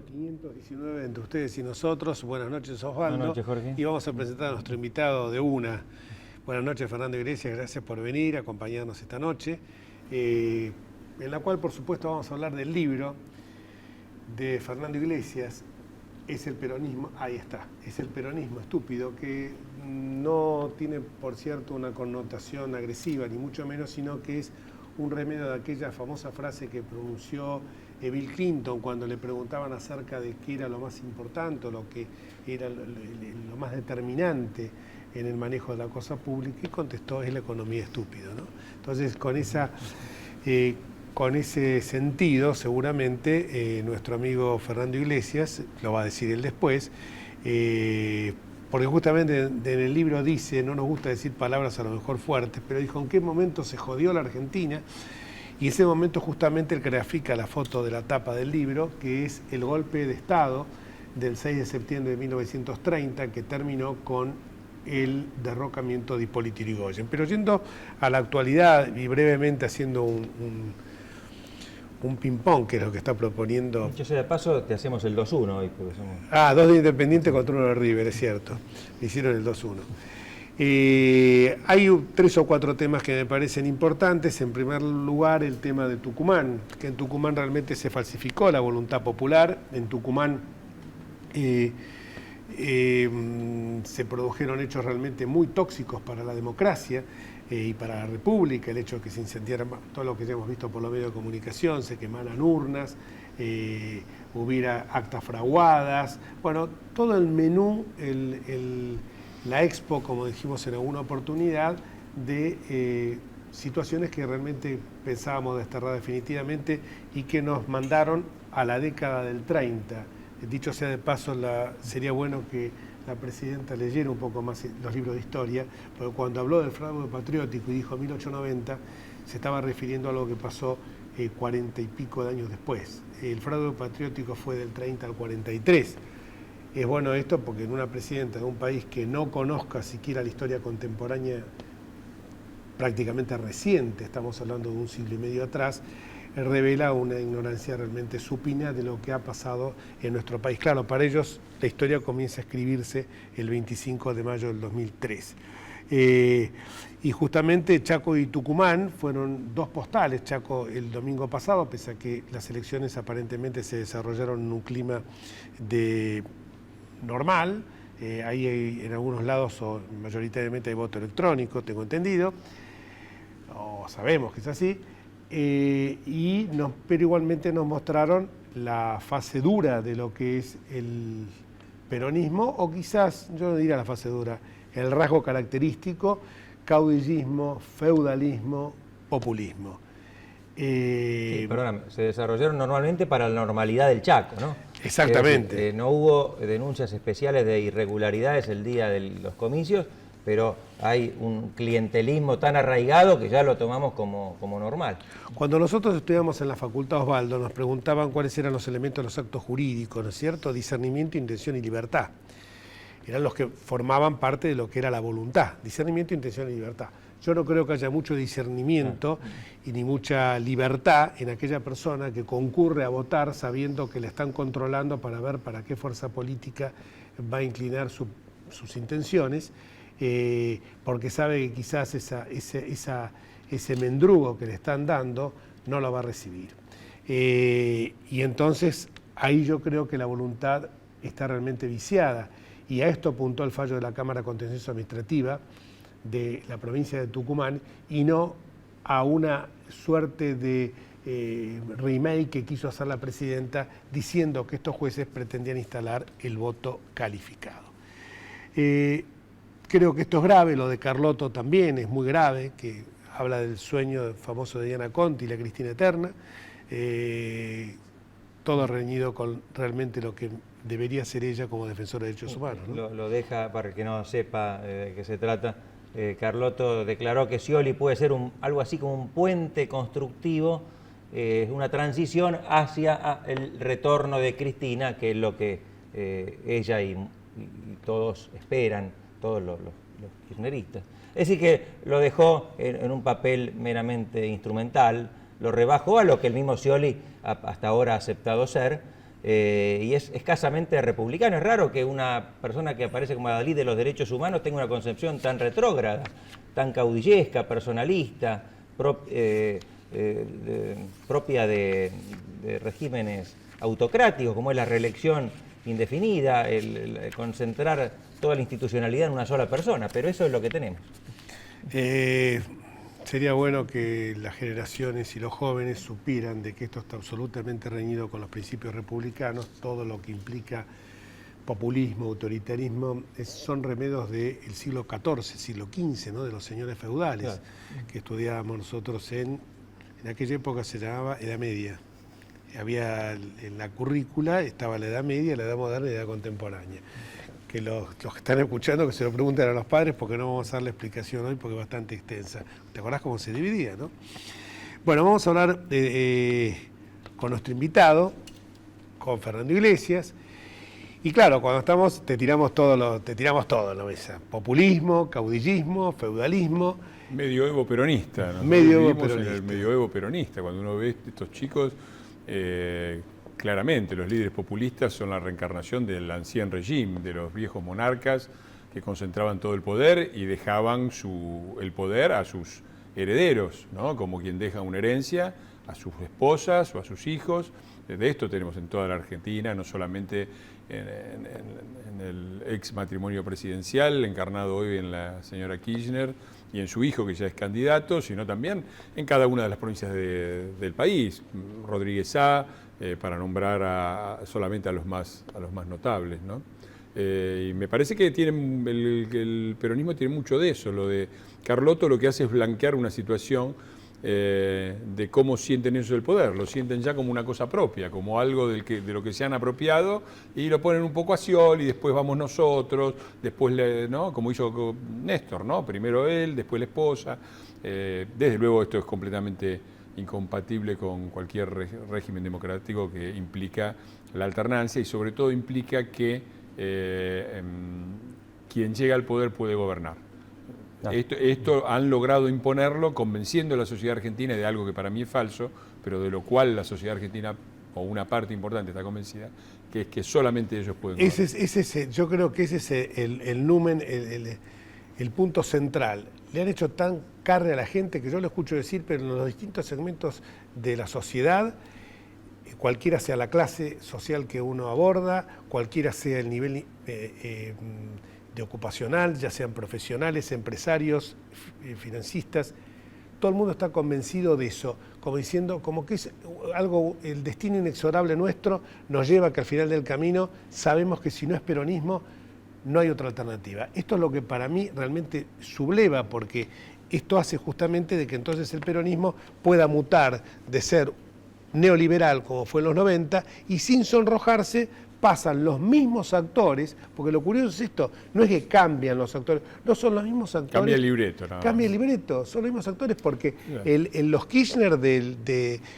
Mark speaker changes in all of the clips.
Speaker 1: 519 entre ustedes y nosotros. Buenas noches, Osvaldo.
Speaker 2: Buenas noches, Jorge.
Speaker 1: Y vamos a presentar a nuestro invitado de una. Buenas noches, Fernando Iglesias. Gracias por venir, acompañarnos esta noche. En la cual, por supuesto, vamos a hablar del libro de Fernando Iglesias. Es el peronismo, ahí está, es el peronismo estúpido, que no tiene, por cierto, una connotación agresiva, ni mucho menos, sino que es un remedio de aquella famosa frase que pronunció Bill Clinton cuando le preguntaban acerca de qué era lo más importante, lo que era lo más determinante en el manejo de la cosa pública, y contestó: es la economía estúpida, ¿no? Entonces, con ese sentido, seguramente nuestro amigo Fernando Iglesias, lo va a decir él después, porque justamente en el libro dice, no nos gusta decir palabras a lo mejor fuertes, pero dijo en qué momento se jodió la Argentina, y ese momento justamente el que grafica la foto de la tapa del libro, que es el golpe de Estado del 6 de septiembre de 1930, que terminó con el derrocamiento de Hipólito Yrigoyen. Pero yendo a la actualidad y brevemente haciendo un ping-pong, que es lo que está proponiendo.
Speaker 2: Yo sé, de paso te hacemos el 2-1 hoy. Porque somos...
Speaker 1: 2 de Independiente contra 1 de River, es cierto. Hicieron el 2-1. Hay 3 o 4 temas que me parecen importantes. En primer lugar, el tema de Tucumán, que en Tucumán realmente se falsificó la voluntad popular. En Tucumán se produjeron hechos realmente muy tóxicos para la democracia y para la República, el hecho de que se incendiaran todo lo que ya hemos visto por los medios de comunicación, se quemaran urnas, hubiera actas fraguadas, bueno, todo el menú, la expo, como dijimos en alguna oportunidad, de situaciones que realmente pensábamos desterrar definitivamente y que nos mandaron a la década del 30. Dicho sea de paso, sería bueno que la presidenta leyera un poco más los libros de historia, porque cuando habló del fraude patriótico y dijo 1890, se estaba refiriendo a algo que pasó 40 y pico de años después. El fraude patriótico fue del 30 al 43. Es bueno esto porque en una presidenta de un país que no conozca siquiera la historia contemporánea prácticamente reciente, estamos hablando de un siglo y medio atrás, revela una ignorancia realmente supina de lo que ha pasado en nuestro país. Claro, para ellos la historia comienza a escribirse el 25 de mayo del 2003. Y justamente Chaco y Tucumán fueron 2 postales. Chaco el domingo pasado, pese a que las elecciones aparentemente se desarrollaron en un clima normal, ahí en algunos lados mayoritariamente hay voto electrónico, tengo entendido, o sabemos que es así. Pero igualmente nos mostraron la fase dura de lo que es el peronismo, o quizás, yo no diría la fase dura, el rasgo característico: caudillismo, feudalismo, populismo.
Speaker 2: Sí, perdóname, se desarrollaron normalmente para la normalidad del Chaco, ¿no?
Speaker 1: Exactamente.
Speaker 2: Decir, no hubo denuncias especiales de irregularidades el día de los comicios, pero hay un clientelismo tan arraigado que ya lo tomamos como normal.
Speaker 1: Cuando nosotros estudiamos en la Facultad Osvaldo, nos preguntaban cuáles eran los elementos de los actos jurídicos, ¿no es cierto? Discernimiento, intención y libertad. Eran los que formaban parte de lo que era la voluntad. Discernimiento, intención y libertad. Yo no creo que haya mucho discernimiento y ni mucha libertad en aquella persona que concurre a votar sabiendo que le están controlando para ver para qué fuerza política va a inclinar sus intenciones, porque sabe que quizás ese mendrugo que le están dando no lo va a recibir. Y entonces ahí yo creo que la voluntad está realmente viciada, y a esto apuntó el fallo de la Cámara Contencioso Administrativa de la provincia de Tucumán, y no a una suerte de remake que quiso hacer la presidenta diciendo que estos jueces pretendían instalar el voto calificado. Creo que esto es grave. Lo de Carlotto también es muy grave, que habla del sueño famoso de Diana Conti y la Cristina Eterna, todo reñido con realmente lo que debería ser ella como defensora de derechos humanos, ¿no?
Speaker 2: Lo deja, para el que no sepa de qué se trata, Carlotto declaró que Scioli puede ser algo así como un puente constructivo, una transición hacia el retorno de Cristina, que es lo que ella y todos esperan, todos los kirchneristas. Es decir, que lo dejó en un papel meramente instrumental, lo rebajó a lo que el mismo Scioli hasta ahora ha aceptado ser, y es escasamente republicano. Es raro que una persona que aparece como adalid de los derechos humanos tenga una concepción tan retrógrada, tan caudillesca, personalista, propia de regímenes autocráticos, como es la reelección indefinida, el concentrar toda la institucionalidad en una sola persona, pero eso es lo que tenemos.
Speaker 1: Sería bueno que las generaciones y los jóvenes supieran de que esto está absolutamente reñido con los principios republicanos, todo lo que implica populismo, autoritarismo, son remedios del siglo XIV, siglo XV, ¿no? De los señores feudales, claro, que estudiábamos nosotros en aquella época se llamaba Edad Media. Había en la currícula, estaba la Edad Media, la Edad Moderna y la Edad Contemporánea. Que los que están escuchando que se lo pregunten a los padres, porque no vamos a dar la explicación hoy porque es bastante extensa. ¿Te acordás cómo se dividía, no? Bueno, vamos a hablar con nuestro invitado, con Fernando Iglesias. Y claro, cuando estamos, te tiramos todo en la mesa. Populismo, caudillismo, feudalismo.
Speaker 3: Medioevo peronista, ¿no?
Speaker 1: Medioevo peronista.
Speaker 3: En el medioevo peronista, cuando uno ve estos chicos, claramente los líderes populistas son la reencarnación del ancien régime, de los viejos monarcas que concentraban todo el poder y dejaban el poder a sus herederos, ¿no? Como quien deja una herencia a sus esposas o a sus hijos. De esto tenemos en toda la Argentina, no solamente en el ex matrimonio presidencial, encarnado hoy en la señora Kirchner y en su hijo, que ya es candidato, sino también en cada una de las provincias del país. Rodríguez Sá, para nombrar solamente a los más notables, ¿no? Y me parece que el peronismo tiene mucho de eso. Lo de Carlotto lo que hace es blanquear una situación de cómo sienten ellos el poder. Lo sienten ya como una cosa propia, como algo de lo que se han apropiado, y lo ponen un poco a Scioli, después vamos nosotros, después, ¿no? Como hizo Néstor, ¿no? Primero él, después la esposa. Desde luego esto es completamente incompatible con cualquier régimen democrático que implica la alternancia, y sobre todo implica que quien llega al poder puede gobernar. Esto han logrado imponerlo convenciendo a la sociedad argentina de algo que para mí es falso, pero de lo cual la sociedad argentina, o una parte importante, está convencida, que es que solamente ellos pueden gobernar.
Speaker 1: Yo creo que ese es el numen, el punto central. Le han hecho tan carne a la gente que yo lo escucho decir, pero en los distintos segmentos de la sociedad, cualquiera sea la clase social que uno aborda, cualquiera sea el nivel de ocupacional, ya sean profesionales, empresarios, financistas, todo el mundo está convencido de eso, como diciendo, como que es algo, el destino inexorable nuestro nos lleva a que al final del camino sabemos que si no es peronismo, no hay otra alternativa. Esto es lo que para mí realmente subleva, porque esto hace justamente de que entonces el peronismo pueda mutar de ser neoliberal, como fue en los 90, y sin sonrojarse pasan los mismos actores, porque lo curioso es esto, no es que cambian los actores, no son los mismos actores.
Speaker 3: Cambia el libreto, ¿no?
Speaker 1: Cambia el libreto, son los mismos actores, porque los Kirchner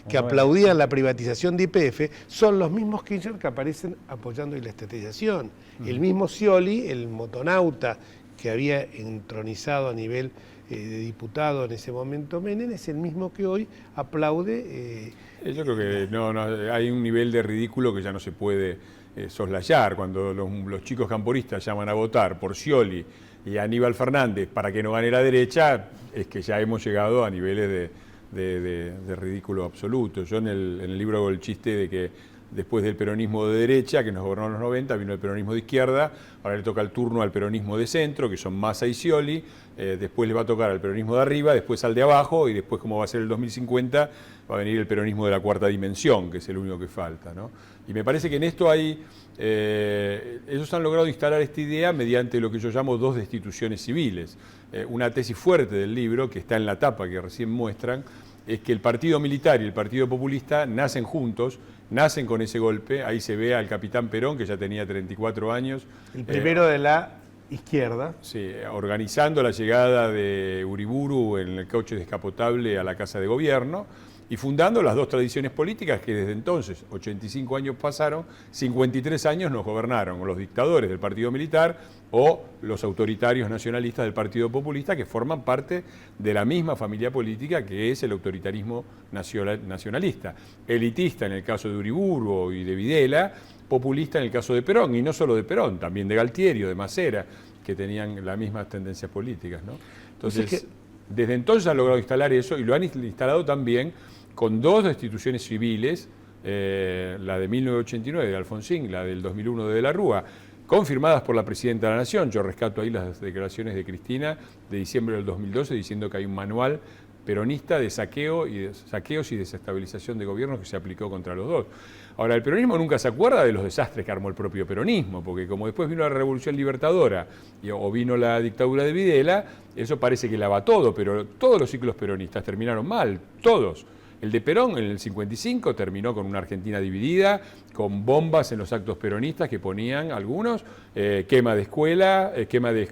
Speaker 1: que aplaudían la privatización de YPF son los mismos Kirchner que aparecen apoyando la estatización. El mismo Scioli, el motonauta que había entronizado a nivel de diputado en ese momento Menem, es el mismo que hoy aplaude.
Speaker 3: Yo creo que no, hay un nivel de ridículo que ya no se puede soslayar. Cuando los chicos camporistas llaman a votar por Scioli y Aníbal Fernández para que no gane la derecha, es que ya hemos llegado a niveles de ridículo absoluto. Yo en el libro hago el chiste de que después del peronismo de derecha, que nos gobernó en los 90, vino el peronismo de izquierda, ahora le toca el turno al peronismo de centro, que son Massa y Scioli, después le va a tocar al peronismo de arriba, después al de abajo, y después, como va a ser el 2050, va a venir el peronismo de la cuarta dimensión, que es el único que falta, ¿no? Y me parece que en esto ellos han logrado instalar esta idea mediante lo que yo llamo dos destituciones civiles. Una tesis fuerte del libro, que está en la tapa que recién muestran, es que el partido militar y el partido populista nacen juntos, nacen con ese golpe. Ahí se ve al capitán Perón, que ya tenía 34 años.
Speaker 1: El primero de la izquierda.
Speaker 3: Sí, organizando la llegada de Uriburu en el coche descapotable a la Casa de Gobierno. y fundando las dos tradiciones políticas que desde entonces, 85 años pasaron, 53 años nos gobernaron, los dictadores del Partido Militar o los autoritarios nacionalistas del Partido Populista, que forman parte de la misma familia política que es el autoritarismo nacionalista, elitista en el caso de Uriburu y de Videla, populista en el caso de Perón, y no solo de Perón, también de Galtieri, de Macera, que tenían las mismas tendencias políticas, ¿no? Entonces, desde entonces han logrado instalar eso y lo han instalado también con dos instituciones civiles, la de 1989 de Alfonsín, la del 2001 de la Rúa, confirmadas por la Presidenta de la Nación. Yo rescato ahí las declaraciones de Cristina de diciembre del 2012 diciendo que hay un manual peronista de saqueos y desestabilización de gobiernos que se aplicó contra los dos. Ahora, el peronismo nunca se acuerda de los desastres que armó el propio peronismo, porque como después vino la Revolución Libertadora o vino la dictadura de Videla, eso parece que lava todo, pero todos los ciclos peronistas terminaron mal, todos. El de Perón en el 55 terminó con una Argentina dividida, con bombas en los actos peronistas que ponían algunos, quema de escuela, quema de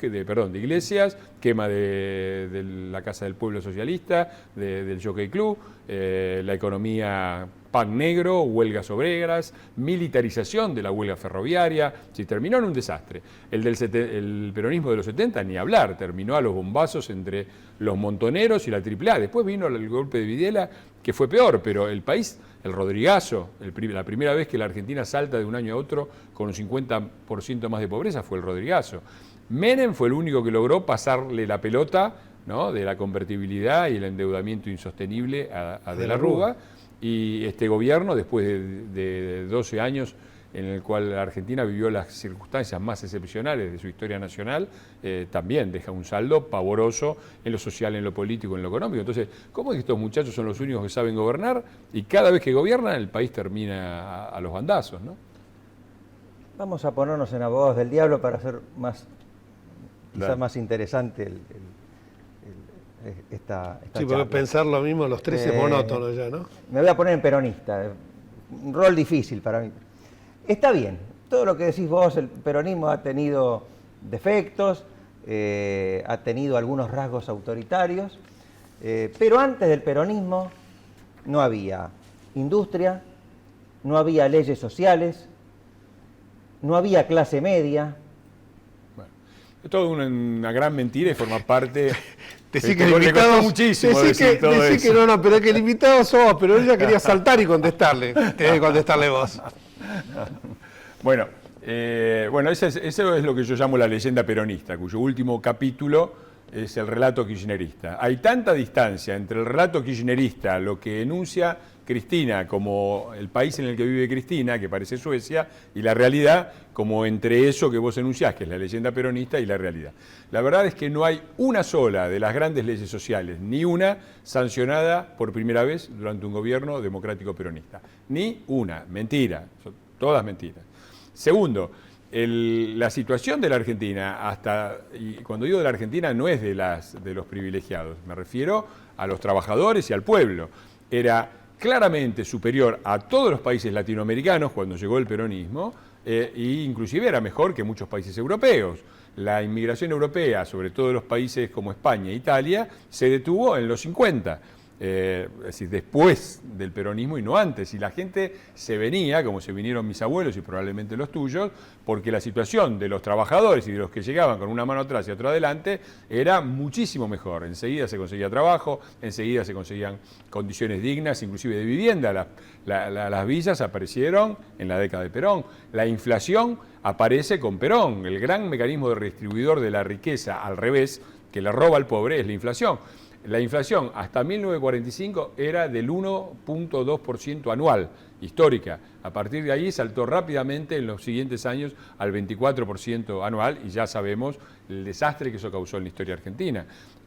Speaker 3: iglesias, quema de la Casa del Pueblo Socialista, del Jockey Club, la economía pan negro, huelgas obreras, militarización de la huelga ferroviaria, sí, terminó en un desastre. El peronismo de los 70, ni hablar, terminó a los bombazos entre los montoneros y la AAA. Después vino el golpe de Videla, que fue peor, pero el país, el Rodrigazo, la primera vez que la Argentina salta de un año a otro con un 50% más de pobreza fue el Rodrigazo. Menem fue el único que logró pasarle la pelota, ¿no?, de la convertibilidad y el endeudamiento insostenible a De la Rúa, y este gobierno, después de 12 años en el cual la Argentina vivió las circunstancias más excepcionales de su historia nacional, también deja un saldo pavoroso en lo social, en lo político, en lo económico. Entonces, ¿cómo es que estos muchachos son los únicos que saben gobernar y cada vez que gobiernan el país termina a los bandazos, ¿no?
Speaker 2: Vamos a ponernos en abogados del diablo para hacer quizás más interesante esta
Speaker 1: sí,
Speaker 2: charla.
Speaker 1: porque pensar lo mismo los tres es monótono ya, ¿no?
Speaker 2: Me voy a poner en peronista, un rol difícil para mí. Está bien, todo lo que decís vos, el peronismo ha tenido defectos, ha tenido algunos rasgos autoritarios, pero antes del peronismo no había industria, no había leyes sociales, no había clase media.
Speaker 3: Bueno, es toda una gran mentira y forma parte...
Speaker 1: Decir que el invitado
Speaker 3: muchísimo decir todo eso.
Speaker 1: Que no, pero que el invitado sos, pero ella quería saltar y contestarle. Tenés que contestarle vos.
Speaker 3: Bueno, eso es lo que yo llamo la leyenda peronista, cuyo último capítulo es el relato kirchnerista. Hay tanta distancia entre el relato kirchnerista, lo que enuncia Cristina como el país en el que vive Cristina, que parece Suecia, y la realidad como entre eso que vos enunciás, que es la leyenda peronista, y la realidad. La verdad es que no hay una sola de las grandes leyes sociales, ni una sancionada por primera vez durante un gobierno democrático peronista. Ni una. Mentira. Son todas mentiras. Segundo, la situación de la Argentina, y cuando digo de la Argentina no es de los privilegiados, me refiero a los trabajadores y al pueblo. Era claramente superior a todos los países latinoamericanos cuando llegó el peronismo, e inclusive era mejor que muchos países europeos. La inmigración europea, sobre todo de los países como España e Italia, se detuvo en los 50. Es decir, después del peronismo y no antes, y la gente se venía, como se vinieron mis abuelos y probablemente los tuyos, porque la situación de los trabajadores y de los que llegaban con una mano atrás y otra adelante era muchísimo mejor. Enseguida se conseguía trabajo, enseguida se conseguían condiciones dignas, inclusive de vivienda. Las villas aparecieron en la década de Perón. La inflación aparece con Perón. El gran mecanismo de redistribuidor de la riqueza, al revés, que le roba al pobre, es la inflación. La inflación hasta 1945 era del 1.2% anual, histórica. A partir de ahí saltó rápidamente en los siguientes años al 24% anual y ya sabemos el desastre que eso causó en la historia argentina.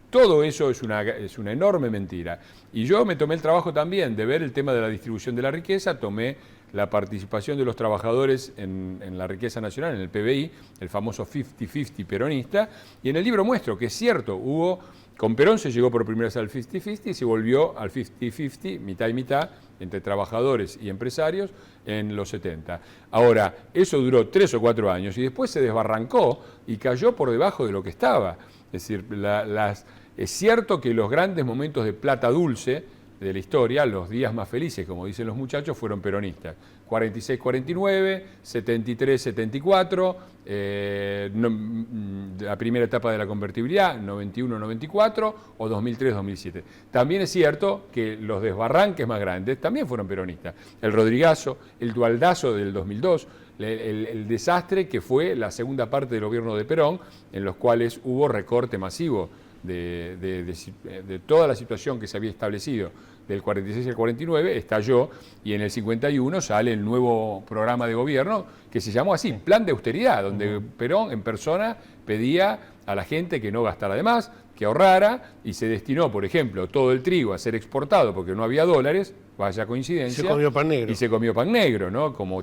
Speaker 3: Todo eso es una enorme mentira. Y yo me tomé el trabajo también de ver el tema de la distribución de la riqueza, tomé la participación de los trabajadores en la riqueza nacional, en el PBI, el famoso 50-50 peronista, y en el libro muestro que es cierto, con Perón se llegó por primera vez al 50-50 y se volvió al 50-50, mitad y mitad, entre trabajadores y empresarios, en los 70. Ahora, eso duró 3 o 4 años y después se desbarrancó y cayó por debajo de lo que estaba. Es decir, es cierto que los grandes momentos de plata dulce de la historia, los días más felices, como dicen los muchachos, fueron peronistas. 46-49, 73-74, la primera etapa de la convertibilidad, 91-94 o 2003-2007. También es cierto que los desbarranques más grandes también fueron peronistas. El Rodrigazo, el Dualdazo del 2002, el desastre que fue la segunda parte del gobierno de Perón, en los cuales hubo recorte masivo de toda la situación que se había establecido del 46 al 49, estalló, y en el 51 sale el nuevo programa de gobierno que se llamó así, Plan de Austeridad, donde Perón en persona pedía a la gente que no gastara de más, que ahorrara, y se destinó, por ejemplo, todo el trigo a ser exportado porque no había dólares, vaya coincidencia.
Speaker 1: Se comió pan negro.
Speaker 3: Y se comió pan negro, ¿no? Como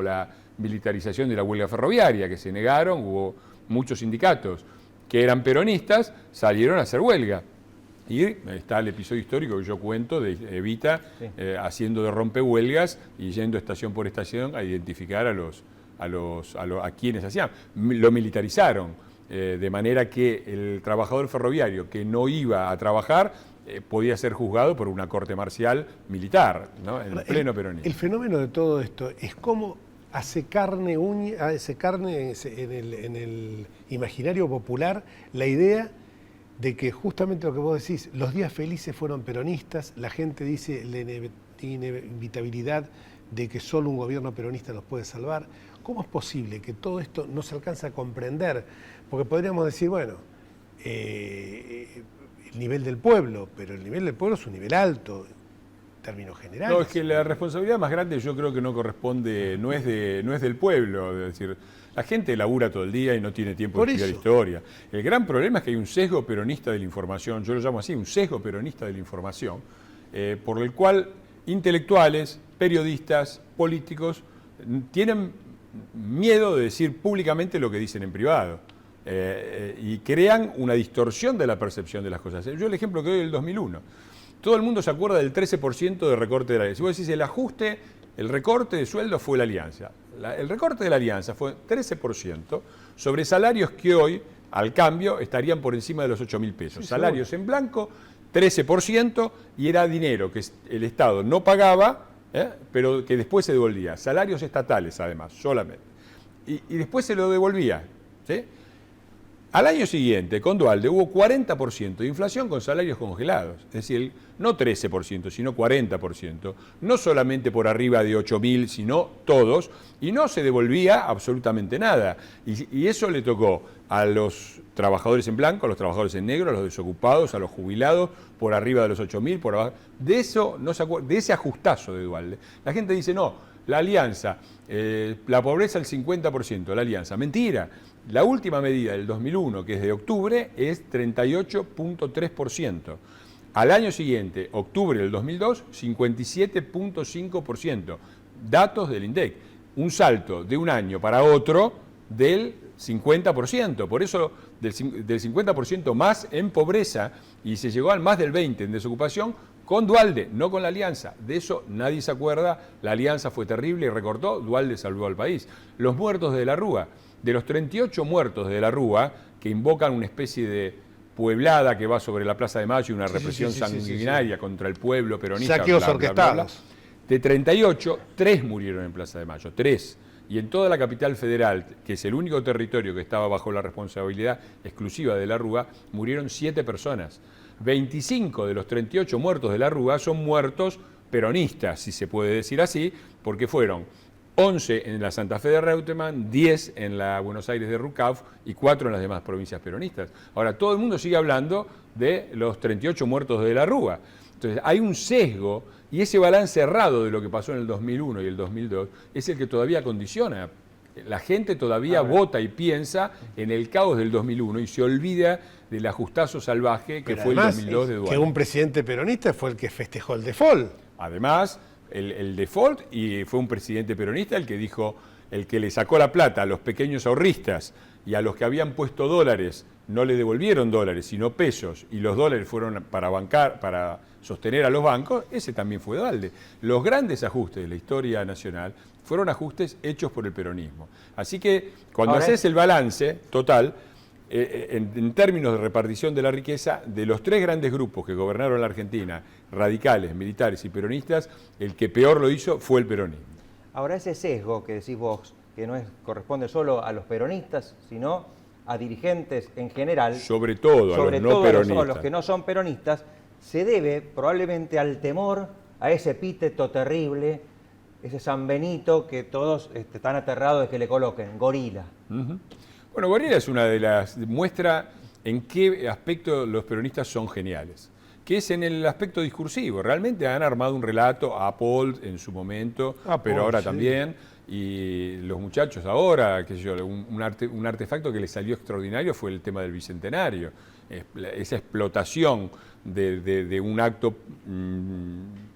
Speaker 3: la militarización de la huelga ferroviaria, que se negaron, hubo muchos sindicatos que eran peronistas, salieron a hacer huelga. Y está el episodio histórico que yo cuento de Evita haciendo de rompehuelgas y yendo estación por estación a identificar a quienes hacían. Lo militarizaron, de manera que el trabajador ferroviario que no iba a trabajar podía ser juzgado por una corte marcial militar, ¿no? En pleno peronismo.
Speaker 1: El fenómeno de todo esto es cómo hace carne en el imaginario popular la idea de que justamente lo que vos decís, los días felices fueron peronistas, la gente dice la inevitabilidad de que solo un gobierno peronista nos puede salvar. ¿Cómo es posible que todo esto no se alcance a comprender? Porque podríamos decir, bueno, el nivel del pueblo, pero el nivel del pueblo es un nivel alto, en términos generales.
Speaker 3: No, es que la responsabilidad más grande yo creo que no corresponde, no es del pueblo, es decir, la gente labura todo el día y no tiene tiempo de estudiar historia. El gran problema es que hay un sesgo peronista de la información, yo lo llamo así, un sesgo peronista de la información, por el cual intelectuales, periodistas, políticos tienen miedo de decir públicamente lo que dicen en privado y crean una distorsión de la percepción de las cosas. Yo el ejemplo que doy del 2001. Todo el mundo se acuerda del 13% de recorte de la alianza. Si vos decís el recorte de sueldo fue la alianza. El recorte de la alianza fue 13% sobre salarios que hoy, al cambio, estarían por encima de los 8.000 pesos. Sí, salarios en blanco, 13%, y era dinero que el Estado no pagaba, pero que después se devolvía. Salarios estatales, además, solamente. Y después se lo devolvía, ¿sí? Al año siguiente, con Duhalde, hubo 40% de inflación con salarios congelados. Es decir, no 13%, sino 40%. No solamente por arriba de 8.000, sino todos. Y no se devolvía absolutamente nada. Y eso le tocó a los trabajadores en blanco, a los trabajadores en negro, a los desocupados, a los jubilados, por arriba de los 8.000, por abajo. De eso no se acuerda, de ese ajustazo de Duhalde. La gente dice, no, la alianza, la pobreza el 50%, la alianza. Mentira. La última medida del 2001, que es de octubre, es 38.3%. Al año siguiente, octubre del 2002, 57.5%. Datos del INDEC. Un salto de un año para otro del 50%. Por eso, del 50% más en pobreza, y se llegó al más del 20% en desocupación, con Duhalde, no con la alianza. De eso nadie se acuerda. La alianza fue terrible y recortó. Duhalde salvó al país. Los muertos de la Rúa. De los 38 muertos de la Rúa, que invocan una especie de pueblada que va sobre la Plaza de Mayo y una represión sanguinaria contra el pueblo peronista.
Speaker 1: Saqueos orquestados.
Speaker 3: De 38, 3 murieron en Plaza de Mayo, 3. Y en toda la capital federal, que es el único territorio que estaba bajo la responsabilidad exclusiva de la Rúa, murieron 7 personas. 25 de los 38 muertos de la Rúa son muertos peronistas, si se puede decir así, porque fueron 11 en la Santa Fe de Reutemann, 10 en la Buenos Aires de Rucauf y 4 en las demás provincias peronistas. Ahora, todo el mundo sigue hablando de los 38 muertos de la Rúa. Entonces, hay un sesgo, y ese balance errado de lo que pasó en el 2001 y el 2002 es el que todavía condiciona. La gente todavía vota y piensa en el caos del 2001 y se olvida del ajustazo salvaje que fue el 2002 de Duhalde.
Speaker 1: Que un presidente peronista fue el que festejó el default.
Speaker 3: Además, el default, y fue un presidente peronista el que dijo, el que le sacó la plata a los pequeños ahorristas y a los que habían puesto dólares, no le devolvieron dólares, sino pesos, y los dólares fueron para sostener a los bancos, ese también fue Duhalde. Los grandes ajustes de la historia nacional fueron ajustes hechos por el peronismo. Así que cuando haces el balance total, en términos de repartición de la riqueza, de los 3 grandes grupos que gobernaron la Argentina, radicales, militares y peronistas, el que peor lo hizo fue el peronismo.
Speaker 2: Ahora, ese sesgo que decís vos, que no corresponde solo a los peronistas, sino a dirigentes en general,
Speaker 3: sobre todo a los no peronistas,
Speaker 2: a los que no son peronistas, se debe probablemente al temor a ese epíteto terrible, ese San Benito que todos están aterrados de que le coloquen, gorila.
Speaker 3: Bueno, gorila es una de las muestra en qué aspecto los peronistas son geniales, que es en el aspecto discursivo. Realmente han armado un relato, a Paul en su momento, pero ahora también, y los muchachos ahora, qué sé yo, un artefacto que les salió extraordinario fue el tema del Bicentenario, esa explotación de un acto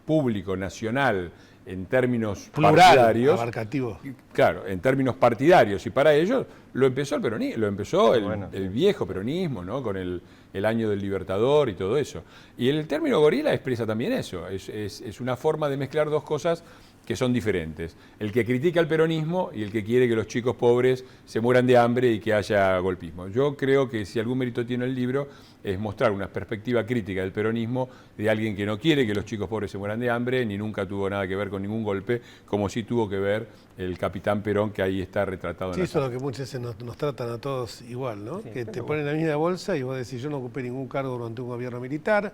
Speaker 3: público, nacional, en términos partidarios,
Speaker 1: abarcativo.
Speaker 3: Claro, en términos partidarios, y para ellos lo empezó el peronismo, lo empezó el viejo peronismo, ¿no? Con el año del Libertador y todo eso. Y el término gorila expresa también eso, es una forma de mezclar 2 cosas que son diferentes. El que critica el peronismo y el que quiere que los chicos pobres se mueran de hambre y que haya golpismo. Yo creo que si algún mérito tiene el libro es mostrar una perspectiva crítica del peronismo de alguien que no quiere que los chicos pobres se mueran de hambre ni nunca tuvo nada que ver con ningún golpe, como sí tuvo que ver el capitán Perón, que ahí está retratado.
Speaker 1: Sí, eso es lo que muchas veces nos tratan a todos igual, ¿no? Sí, que te ponen la misma bolsa y vos decís, yo no ocupé ningún cargo durante un gobierno militar,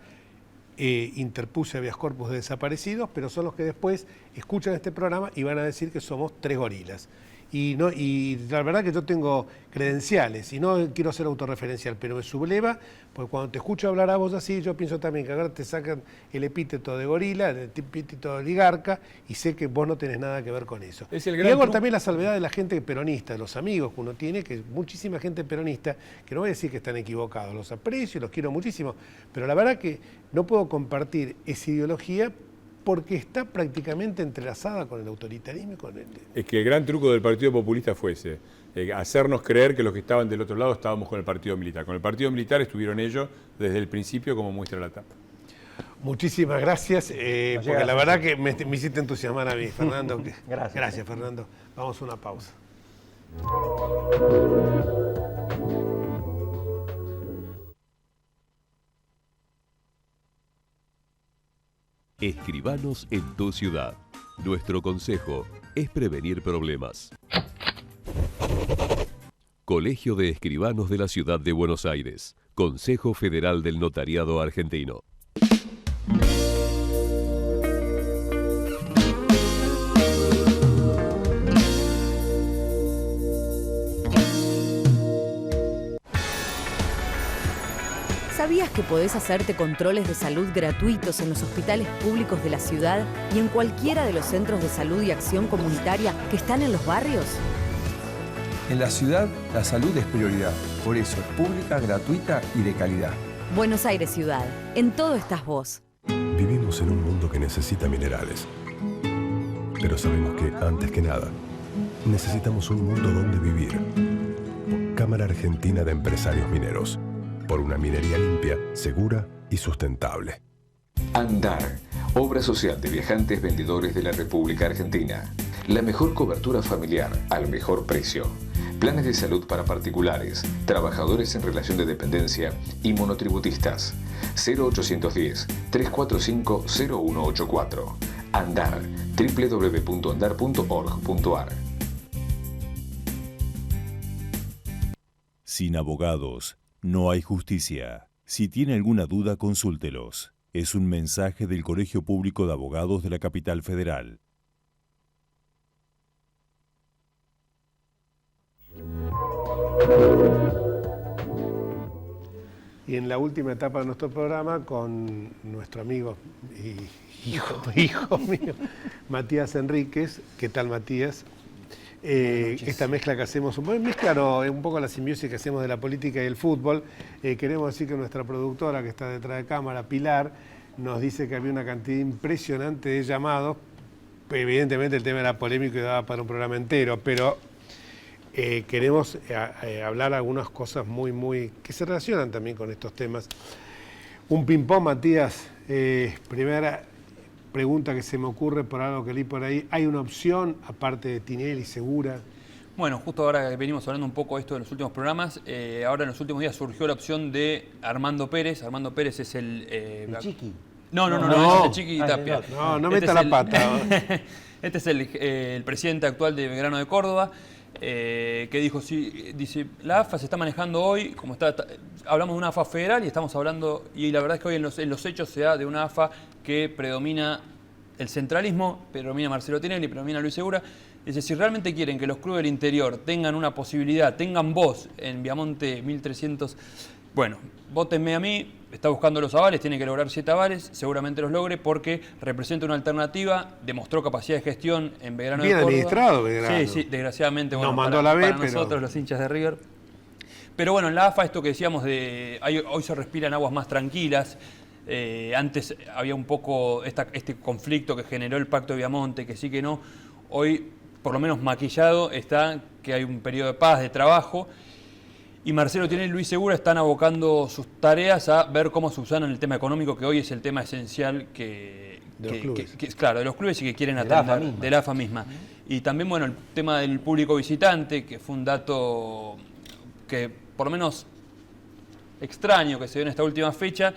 Speaker 1: interpuse habeas corpus de desaparecidos, pero son los que después escuchan este programa y van a decir que somos 3 gorilas. Y la verdad que yo tengo credenciales, y no quiero ser autorreferencial, pero me subleva, porque cuando te escucho hablar a vos así, yo pienso también que ahora te sacan el epíteto de gorila, el epíteto de oligarca, y sé que vos no tenés nada que ver con eso.
Speaker 3: Es el
Speaker 1: y hago también la salvedad de la gente peronista, de los amigos que uno tiene, que muchísima gente peronista, que no voy a decir que están equivocados, los aprecio y los quiero muchísimo, pero la verdad que no puedo compartir esa ideología porque está prácticamente entrelazada con el autoritarismo y con el...
Speaker 3: Es que el gran truco del Partido Populista fue ese, hacernos creer que los que estaban del otro lado estábamos con el Partido Militar. Con el Partido Militar estuvieron ellos desde el principio, como muestra la tapa.
Speaker 1: Muchísimas gracias, porque la verdad que me hiciste entusiasmar a mí, Fernando. Gracias, Fernando. Vamos a una pausa.
Speaker 4: Escribanos en tu ciudad. Nuestro consejo es prevenir problemas. Colegio de Escribanos de la Ciudad de Buenos Aires. Consejo Federal del Notariado Argentino.
Speaker 5: ¿Sabías que podés hacerte controles de salud gratuitos en los hospitales públicos de la ciudad y en cualquiera de los centros de salud y acción comunitaria que están en los barrios?
Speaker 6: En la ciudad, la salud es prioridad. Por eso es pública, gratuita y de calidad.
Speaker 5: Buenos Aires Ciudad. En todo estás vos.
Speaker 7: Vivimos en un mundo que necesita minerales. Pero sabemos que, antes que nada, necesitamos un mundo donde vivir. Cámara Argentina de Empresarios Mineros. Por una minería limpia, segura y sustentable.
Speaker 8: Andar, obra social de viajantes vendedores de la República Argentina. La mejor cobertura familiar al mejor precio. Planes de salud para particulares, trabajadores en relación de dependencia y monotributistas. 0810-345-0184. Andar, www.andar.org.ar.
Speaker 9: Sin abogados no hay justicia. Si tiene alguna duda, consúltelos. Es un mensaje del Colegio Público de Abogados de la Capital Federal.
Speaker 1: Y en la última etapa de nuestro programa con nuestro amigo y hijo mío, Matías Enríquez. ¿Qué tal, Matías? Esta mezcla que hacemos, un poco la simbiosis que hacemos de la política y el fútbol. Queremos decir que nuestra productora, que está detrás de cámara, Pilar, nos dice que había una cantidad impresionante de llamados. Evidentemente el tema era polémico y daba para un programa entero, pero queremos hablar algunas cosas que se relacionan también con estos temas. Un ping-pong, Matías. Primera pregunta que se me ocurre por algo que leí por ahí. ¿Hay una opción, aparte de Tinelli, segura,
Speaker 10: Bueno, justo ahora que venimos hablando un poco de esto de los últimos programas, ahora en los últimos días surgió la opción de Armando Pérez. Armando Pérez es el
Speaker 2: Chiqui.
Speaker 10: No, es el Chiqui Tapia.
Speaker 1: No meta la pata.
Speaker 10: Este es el presidente actual de Belgrano de Córdoba, que dijo, sí, dice, la AFA se está manejando hoy, como hablamos de una AFA federal y estamos hablando, y la verdad es que hoy en los hechos se da de una AFA que predomina el centralismo, predomina Marcelo Tinelli, predomina Luis Segura. Dice, si realmente quieren que los clubes del interior tengan una posibilidad, tengan voz en Viamonte 1300, bueno, vótenme a mí, está buscando los avales, tiene que lograr 7 avales, seguramente los logre porque representa una alternativa, demostró capacidad de gestión en Belgrano de Córdoba.
Speaker 1: Bien administrado Belgrano.
Speaker 10: Sí, desgraciadamente, bueno,
Speaker 1: nos mandó la B,
Speaker 10: para nosotros, los hinchas de River. Pero bueno, en la AFA esto que decíamos hoy se respiran aguas más tranquilas. Antes había un poco este conflicto que generó el Pacto de Viamonte, que sí que no. Hoy, por lo menos maquillado, está que hay un periodo de paz, de trabajo. Y Marcelo Tinelli y Luis Segura están abocando sus tareas a ver cómo subsanan el tema económico, que hoy es el tema esencial de los clubes y que quieren atender, de la AFA misma. Y también, bueno, el tema del público visitante, que fue un dato que por lo menos extraño que se dio en esta última fecha.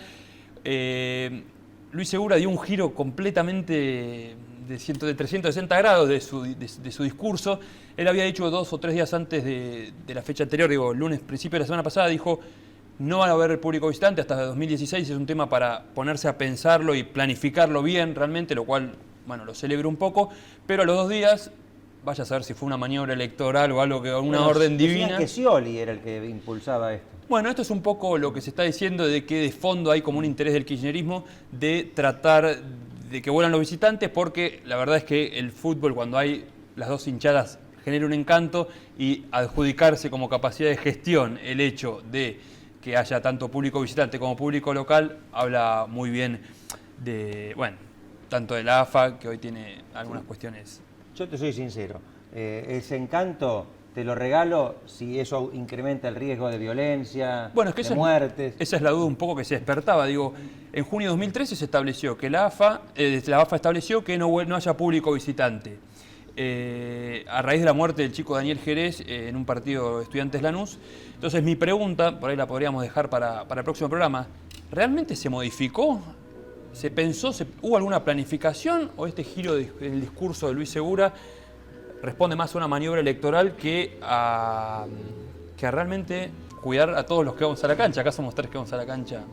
Speaker 10: Luis Segura dio un giro completamente de 360 grados de su discurso. Él había dicho 2 o 3 días antes de la fecha anterior, digo, el lunes, principio de la semana pasada, dijo, no van a haber el público visitante hasta 2016, es un tema para ponerse a pensarlo y planificarlo bien realmente, lo cual, bueno, lo celebro un poco, pero a los 2 días, vaya a saber si fue una maniobra electoral o algo, una orden divina.
Speaker 2: Decían que Scioli era el que impulsaba esto.
Speaker 10: Bueno, esto es un poco lo que se está diciendo de que de fondo hay como un interés del kirchnerismo de tratar de que vuelan los visitantes, porque la verdad es que el fútbol, cuando hay las dos hinchadas, genera un encanto, y adjudicarse como capacidad de gestión el hecho de que haya tanto público visitante como público local, habla muy bien de, bueno, tanto de la AFA, que hoy tiene algunas cuestiones.
Speaker 2: Yo te soy sincero, ese encanto te lo regalo si eso incrementa el riesgo de violencia,
Speaker 10: bueno, es que
Speaker 2: de muertes.
Speaker 10: Esa es la duda un poco que se despertaba. Digo, en junio de 2013 se estableció que la AFA estableció que no haya público visitante. A raíz de la muerte del chico Daniel Jerez en un partido de Estudiantes Lanús. Entonces mi pregunta, por ahí la podríamos dejar para el próximo programa, ¿realmente se modificó? ¿Se pensó, hubo alguna planificación, o este giro del discurso de Luis Segura responde más a una maniobra electoral que a realmente cuidar a todos los que vamos a la cancha? Acá somos 3 que vamos a la cancha.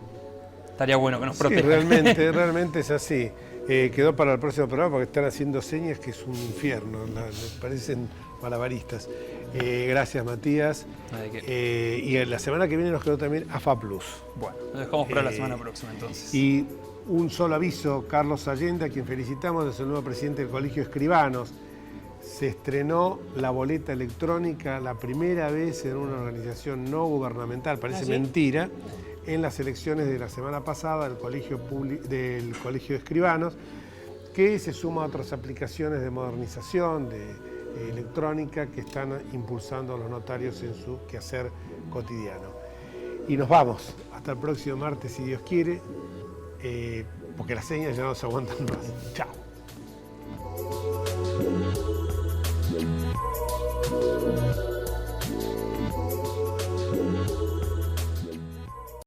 Speaker 10: Estaría bueno que nos protejan.
Speaker 1: Sí, realmente es así. Quedó para el próximo programa porque están haciendo señas que es un infierno, me parecen malabaristas. Gracias, Matías. Y la semana que viene nos quedó también AFA Plus.
Speaker 10: Bueno, nos dejamos para la semana próxima entonces.
Speaker 1: Y un solo aviso, Carlos Allende, a quien felicitamos, es el nuevo presidente del Colegio de Escribanos. Se estrenó la boleta electrónica la primera vez en una organización no gubernamental, parece mentira, en las elecciones de la semana pasada del Colegio de Escribanos, que se suma a otras aplicaciones de modernización electrónica que están impulsando a los notarios en su quehacer cotidiano. Y nos vamos, hasta el próximo martes si Dios quiere, porque las señas ya no se aguantan más. Chao.